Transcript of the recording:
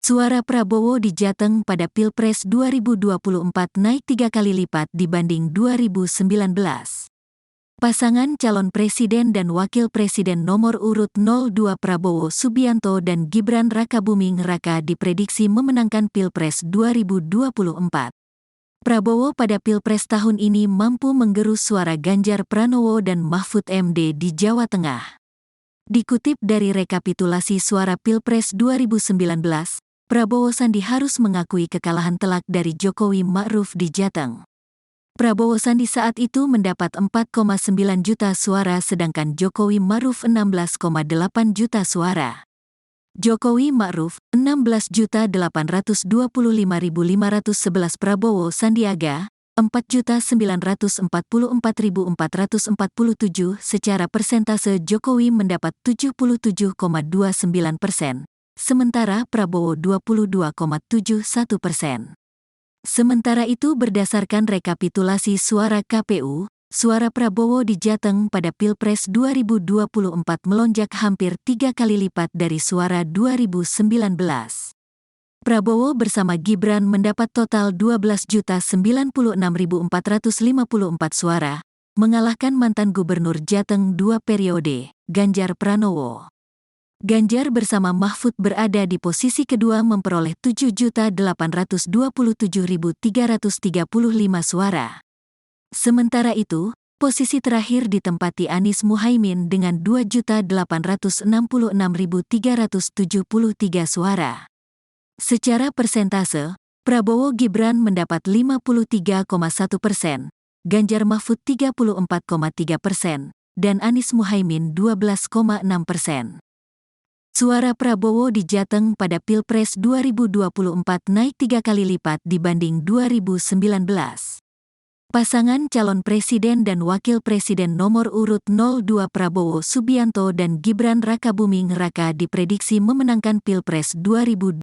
Suara Prabowo di Jateng pada Pilpres 2024 naik 3 kali lipat dibanding 2019. Pasangan calon presiden dan wakil presiden nomor urut 02 Prabowo Subianto dan Gibran Rakabuming Raka diprediksi memenangkan Pilpres 2024. Prabowo pada Pilpres tahun ini mampu menggerus suara Ganjar Pranowo dan Mahfud MD di Jawa Tengah. Dikutip dari rekapitulasi suara Pilpres 2019, Prabowo Sandi harus mengakui kekalahan telak dari Jokowi Ma'ruf di Jateng. Prabowo Sandi saat itu mendapat 4,9 juta suara sedangkan Jokowi Ma'ruf 16,8 juta suara. Jokowi Ma'ruf 16.825.511, Prabowo Sandiaga 4.944.447. Secara persentase Jokowi mendapat 77,29%. Sementara Prabowo 22,71%. Sementara itu berdasarkan rekapitulasi suara KPU, suara Prabowo di Jateng pada Pilpres 2024 melonjak hampir 3 kali lipat dari suara 2019. Prabowo bersama Gibran mendapat total 12.096.454 suara, mengalahkan mantan Gubernur Jateng 2 periode, Ganjar Pranowo. Ganjar bersama Mahfud berada di posisi kedua memperoleh 7.827.335 suara. Sementara itu, posisi terakhir ditempati Anies Muhaimin dengan 2.866.373 suara. Secara persentase, Prabowo Gibran mendapat 53,1%, Ganjar Mahfud 34,3%, dan Anies Muhaimin 12,6%. Suara Prabowo di Jateng pada Pilpres 2024 naik 3 kali lipat dibanding 2019. Pasangan calon presiden dan wakil presiden nomor urut 02 Prabowo Subianto dan Gibran Rakabuming Raka diprediksi memenangkan Pilpres 2024.